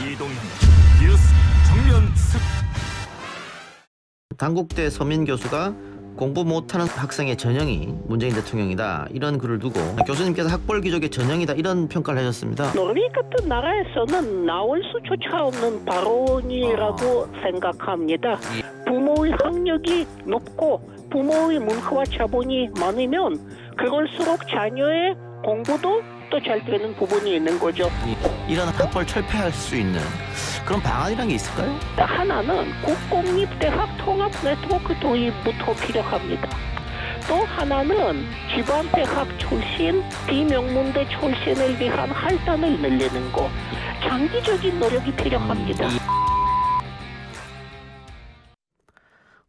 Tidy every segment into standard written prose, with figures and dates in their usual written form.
이동형 뉴스 정면 습. 단국대 서민 교수가 공부 못하는 학생의 전형이 문재인 대통령이다, 이런 글을 두고 교수님께서 학벌 귀족의 전형이다, 이런 평가를 하셨습니다. 노르웨이 같은 나라에서는 나올 수조차 없는 발언이라고 생각합니다. 부모의 학력이 높고 부모의 문화와 자본이 많으면 그럴수록 자녀의 공부도 또 잘 되는 부분이 있는 거죠. 이런 학벌 철폐할 수 있는 그런 방안이란 게 있을까요? 하나는 국공립대학 통합 네트워크 도입부터 필요합니다. 또 하나는 지방대학 출신, 비명문대 출신을 위한 할당을 늘리는 것, 장기적인 노력이 필요합니다.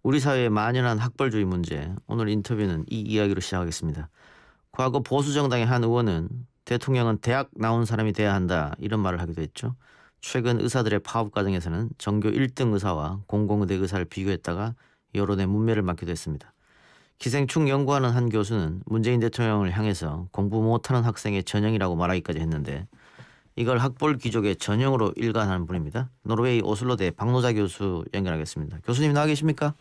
우리 사회에 만연한 학벌주의 문제, 오늘 인터뷰는 이 이야기로 시작하겠습니다. 과거 보수정당의 한 의원은 대통령은 대학 나온 사람이 돼야 한다, 이런 말을 하기도 했죠. 최근 의사들의 파업 과정에서는 전교 1등 의사와 공공의대 의사를 비교했다가 여론의 문매를 맞기도 했습니다. 기생충 연구하는 한 교수는 문재인 대통령을 향해서 공부 못하는 학생의 전형이라고 말하기까지 했는데, 이걸 학벌 귀족의 전형으로 일관하는 분입니다. 노르웨이 오슬로대 박노자 교수 연결하겠습니다. 교수님 나와 계십니까?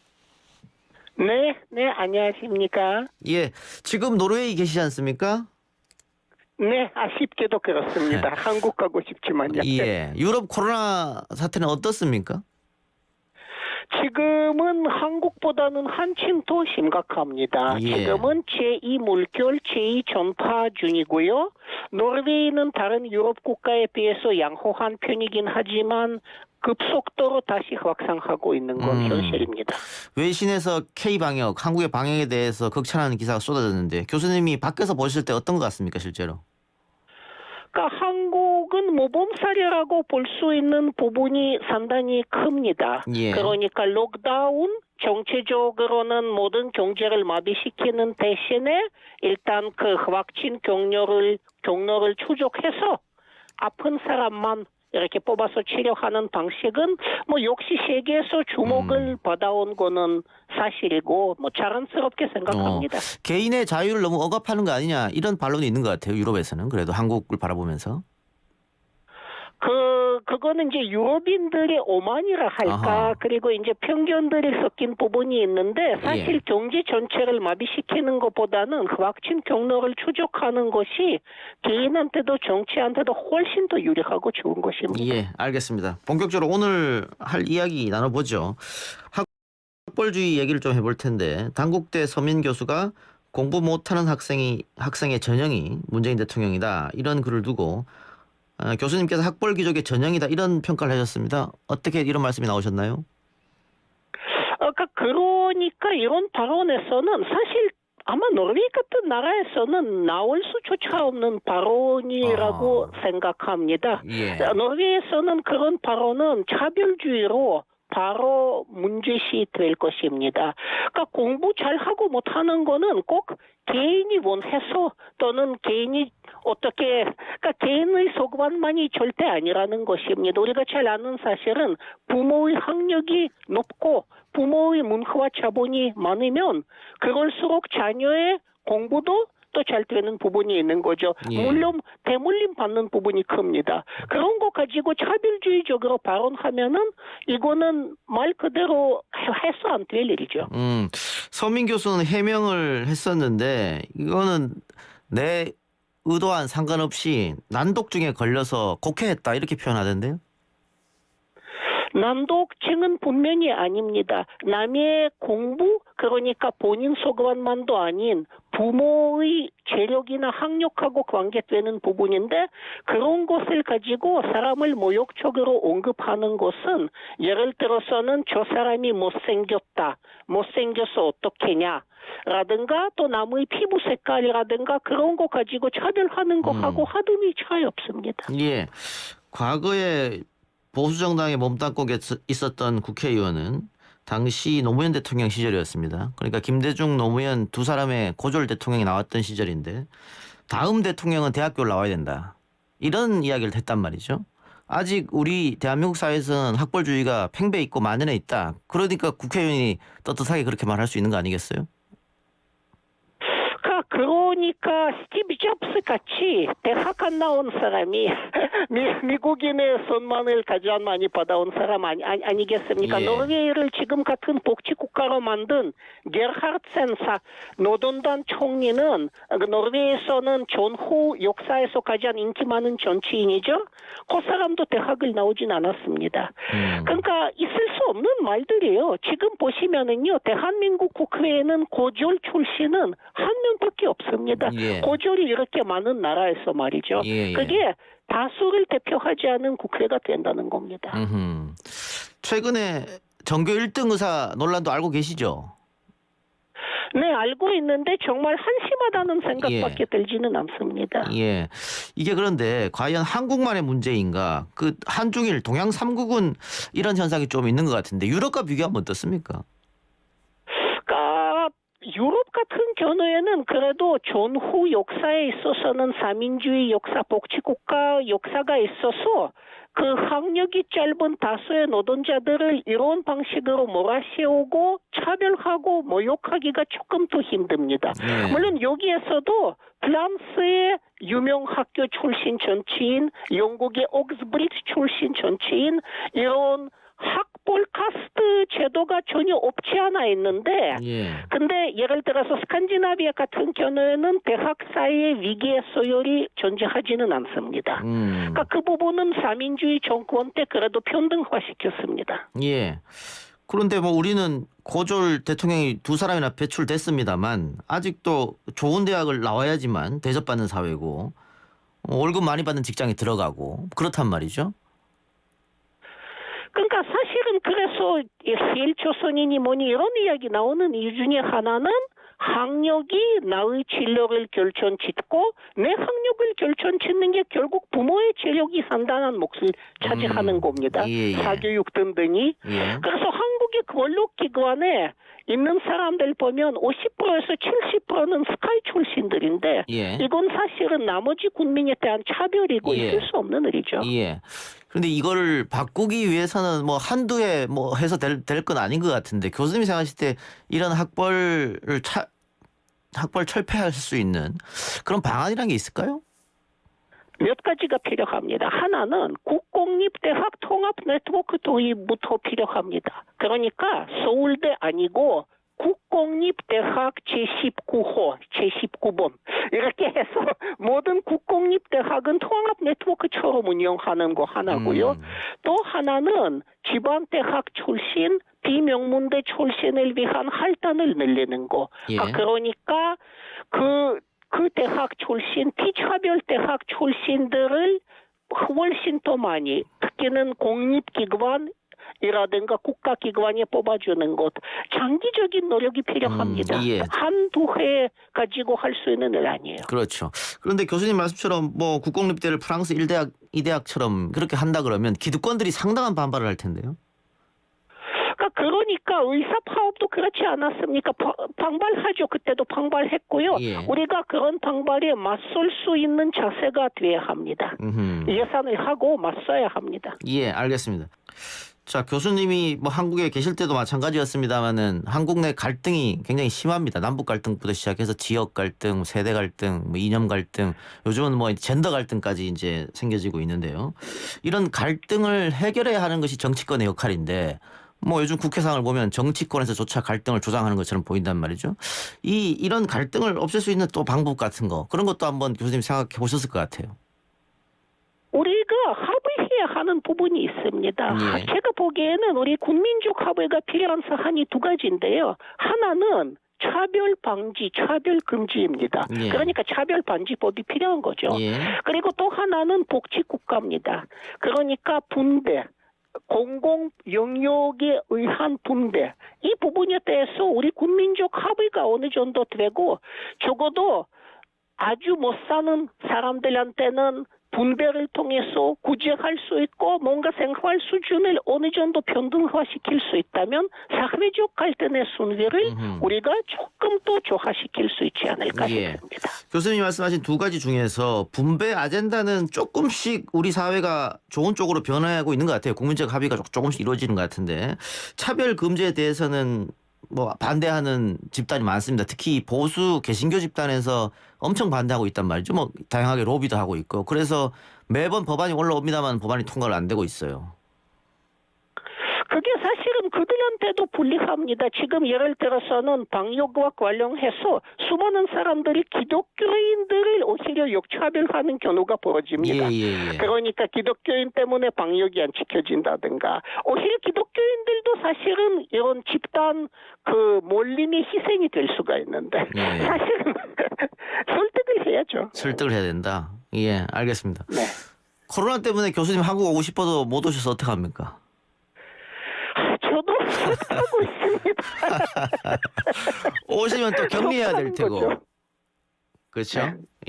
네, 안녕하십니까? 예, 지금 노르웨이 계시지 않습니까? 네, 아쉽게도 그렇습니다. 한국 가고 싶지만요. 예, 유럽 코로나 사태는 어떻습니까? 지금은 한국보다는 한층 더 심각합니다. 예. 지금은 제2 물결, 제2 전파 중이고요. 노르웨이는 다른 유럽 국가에 비해서 양호한 편이긴 하지만 급속도로 다시 확산하고 있는 건 현실입니다. 외신에서 K방역, 한국의 방역에 대해서 극찬하는 기사가 쏟아졌는데, 교수님이 밖에서 보실 때 어떤 것 같습니까, 실제로? 그러니까 한국은 모범 사례라고 볼 수 있는 부분이 상당히 큽니다. 예. 그러니까 록다운 정체적으로는 모든 경제를 마비시키는 대신에 일단 그 확진 경로를 추적해서 아픈 사람만 이렇게 뽑아서 치료하는 방식은 뭐 역시 세계에서 주목을 받아온 거는 사실이고 뭐 자랑스럽게 생각합니다. 개인의 자유를 너무 억압하는 거 아니냐, 이런 반론이 있는 것 같아요. 유럽에서는 그래도 한국을 바라보면서. 그거는 이제 유럽인들의 오만이라 할까, 아하. 그리고 이제 편견들이 섞인 부분이 있는데, 사실 예. 경제 전체를 마비시키는 것보다는 그 확진 경로를 추적하는 것이 개인한테도 정치한테도 훨씬 더 유리하고 좋은 것입니다. 예, 알겠습니다. 본격적으로 오늘 할 이야기 나눠보죠. 학벌주의 얘기를 좀 해볼 텐데, 단국대 서민 교수가 공부 못하는 학생의 전형이 문재인 대통령이다, 이런 글을 두고 교수님께서 학벌 귀족의 전형이다, 이런 평가를 하셨습니다. 어떻게 이런 말씀이 나오셨나요? 그러니까 이런 발언에서는 사실 아마 노르웨이 같은 나라에서는 나올 수조차 없는 발언이라고 생각합니다. 예. 노르웨이에서는 그런 발언은 차별주의로 바로 문제시 될 것입니다. 그러니까 공부 잘하고 못하는 거는 꼭 개인이 원해서 또는 개인이 어떻게, 그러니까 개인의 속만만이 절대 아니라는 것입니다. 우리가 잘 아는 사실은 부모의 학력이 높고 부모의 문화와 자본이 많으면 그럴수록 자녀의 공부도 또 잘 되는 부분이 있는 거죠. 예. 물론 대물림 받는 부분이 큽니다. 그런 거 가지고 차별주의적으로 발언하면은 이거는 말 그대로 해서 안 될 일이죠. 서민 교수는 해명을 했었는데, 이거는 내 의도와는 상관없이 난독증에 걸려서 곡해했다, 이렇게 표현하던데요. 난독증은 분명히 아닙니다. 남의 공부, 그러니까 본인 속만만도 아닌 부모의 재력이나 학력하고 관계되는 부분인데, 그런 것을 가지고 사람을 모욕적으로 언급하는 것은 예를 들어서는 저 사람이 못생겼다, 못생겨서 어떻게냐 라든가 또 남의 피부 색깔이라든가 그런 거 가지고 차별하는 거하고 하등이 차이 없습니다. 예, 과거에 보수정당에 몸담고 있었던 국회의원은 당시 노무현 대통령 시절이었습니다. 그러니까 김대중, 노무현 두 사람의 고졸 대통령이 나왔던 시절인데, 다음 대통령은 대학교를 나와야 된다, 이런 이야기를 했단 말이죠. 아직 우리 대한민국 사회에서는 학벌주의가 팽배 있고 만연해 있다. 그러니까 국회의원이 떳떳하게 그렇게 말할 수 있는 거 아니겠어요? 그러니까 스티브 잡스 같이 대학 안 나온 사람이 미국인의 선망을 가장 많이 받아온 사람 아니겠습니까? 예. 노르웨이를 지금 같은 복지국가로 만든 게르하르트센 노동당 총리는 노르웨이에서는 전후 역사에서 가장 인기 많은 정치인이죠. 그 사람도 대학을 나오진 않았습니다. 그러니까 있을 수 없는 말들이에요. 지금 보시면은요, 대한민국 국회에는 고졸 출신은 한 명밖에 없습니다. 예. 고졸이 이렇게 많은 나라에서 말이죠. 예. 그게 다수를 대표하지 않은 국회가 된다는 겁니다. 최근에 전교 1등 의사 논란도 알고 계시죠? 네, 알고 있는데 정말 한심하다는 생각밖에 들지는 않습니다. 예. 이게 그런데 과연 한국만의 문제인가? 그 한중일 동양 3국은 이런 현상이 좀 있는 것 같은데 유럽과 비교하면 어떻습니까? 그러니까 유럽 같은 경우에는 그래도 전후 역사에 있어서는 사민주의 역사, 복지국가 역사가 있어서 그 학력이 짧은 다수의 노동자들을 이런 방식으로 몰아세우고 차별하고 모욕하기가 조금 더 힘듭니다. 네. 물론 여기에서도 프랑스의 유명 학교 출신 정치인, 영국의 옥스브리트 출신 정치인 이런 학벌 카스트 제도가 전혀 없지 않아 있는데 예. 근데 예를 들어서 스칸디나비아 같은 경우에는 대학 사이의 위기의 소열이 존재하지는 않습니다. 그러니까 그 부분은 사민주의 정권 때 그래도 평등화시켰습니다. 예. 그런데 뭐 우리는 고졸 대통령이 2사람이나 배출됐습니다만 아직도 좋은 대학을 나와야지만 대접받는 사회고 월급 많이 받는 직장에 들어가고 그렇단 말이죠. 그러니까 사실은 그래서 헬조선이니 뭐니 이런 이야기 나오는 이유 중에 하나는 학력이 나의 진로를 결정짓고 내 학력을 결정짓는 게 결국 부모의 재력이 상당한 몫을 차지하는 겁니다. 예. 사교육 등등이. 예. 그래서 한국의 권력기관에 있는 사람들 보면 50%에서 70%는 스카이 출신들인데 예. 이건 사실은 나머지 국민에 대한 차별이고 예. 있을 수 없는 일이죠. 예. 그런데 이거를 바꾸기 위해서는 뭐 한두 해 뭐 해서 될 건 아닌 것 같은데 교수님이 생각하실 때 이런 학벌 철폐할 수 있는 그런 방안이란 게 있을까요? 몇 가지가 필요합니다. 하나는 국공립대학 통합 네트워크 도입부터 필요합니다. 그러니까 서울대 아니고 국공립대학 제19호, 제19번 이렇게 해서 모든 국공립대학은 통합 네트워크처럼 운영하는 거 하나고요. 또 하나는 지방대학 출신, 비명문대 출신을 위한 할당을 늘리는 거. 예. 그러니까 그 대학 출신, 비차별 대학 출신들을 훨씬 더 많이, 특히는 공립기관이라든가 국가기관에 뽑아주는 것, 장기적인 노력이 필요합니다. 예. 한두 해 가지고 할 수 있는 일 아니에요. 그렇죠. 그런데 교수님 말씀처럼 뭐 국공립대를 프랑스 1대학, 2대학처럼 그렇게 한다 그러면 기득권들이 상당한 반발을 할 텐데요. 그러니까 의사 파업도 그렇지 않았습니까? 방발하죠. 그때도 방발했고요. 예. 우리가 그런 방발에 맞설 수 있는 자세가 돼야 합니다. 예산을 하고 맞서야 합니다. 예, 알겠습니다. 자, 교수님이 뭐 한국에 계실 때도 마찬가지였습니다만은 한국 내 갈등이 굉장히 심합니다. 남북 갈등부터 시작해서 지역 갈등, 세대 갈등, 뭐 이념 갈등, 요즘은 뭐 젠더 갈등까지 이제 생겨지고 있는데요. 이런 갈등을 해결해야 하는 것이 정치권의 역할인데 뭐 요즘 국회 상황을 보면 정치권에서조차 갈등을 조장하는 것처럼 보인단 말이죠. 이런 갈등을 없앨 수 있는 또 방법 같은 거 그런 것도 한번 교수님 생각해 보셨을 것 같아요. 우리가 합의해야 하는 부분이 있습니다. 예. 제가 보기에는 우리 국민적 합의가 필요한 사안이 두 가지인데요. 하나는 차별 방지, 차별 금지입니다. 예. 그러니까 차별 방지법이 필요한 거죠. 예. 그리고 또 하나는 복지국가입니다. 그러니까 분배. 공공 영역에 의한 분배 이 부분에 대해서 우리 국민적 합의가 어느 정도 되고 적어도 아주 못 사는 사람들한테는 분배를 통해서 구제할 수 있고 뭔가 생활 수준을 어느 정도 평등화시킬 수 있다면 사회적 갈등의 순위를 우리가 조금 더 조화시킬 수 있지 않을까 예. 싶습니다. 교수님이 말씀하신 두 가지 중에서 분배 아젠다는 조금씩 우리 사회가 좋은 쪽으로 변화하고 있는 것 같아요. 국민적 합의가 조금씩 이루어지는 것 같은데 차별 금지에 대해서는 뭐 반대하는 집단이 많습니다. 특히 보수 개신교 집단에서 엄청 반대하고 있단 말이죠. 뭐 다양하게 로비도 하고 있고. 그래서 매번 법안이 올라옵니다만 법안이 통과를 안 되고 있어요. 그게 사실은 그들한테도 불리합니다. 지금 예를 들어서는 방역과 관련해서 수많은 사람들이 기독교인들을 오히려 역차별하는 경우가 벌어집니다. 예. 그러니까 기독교인 때문에 방역이 안 지켜진다든가 오히려 기독교인들도 사실은 이런 집단 그 몰림의 희생이 될 수가 있는데 예. 사실은 설득을 해야죠. 설득을 해야 된다. 예, 알겠습니다. 네. 코로나 때문에 교수님 한국 오고 싶어도 못 오셔서 어떡합니까? 저도 하고 있습니다. 오시면 또 격리해야 될 테고. 거죠. 그렇죠?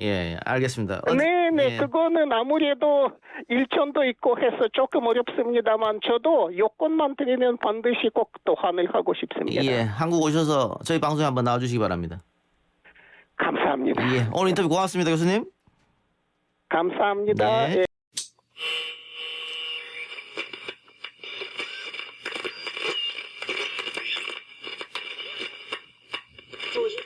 예, 알겠습니다. 네네, 예. 그거는 아무래도 일정도 있고 해서 조금 어렵습니다만 저도 요건만 드리면 반드시 꼭 도환을 하고 싶습니다. 예, 한국 오셔서 저희 방송에 한번 나와주시기 바랍니다. 감사합니다. 예, 오늘 인터뷰 고맙습니다, 교수님. 감사합니다. 네. 예. 조심.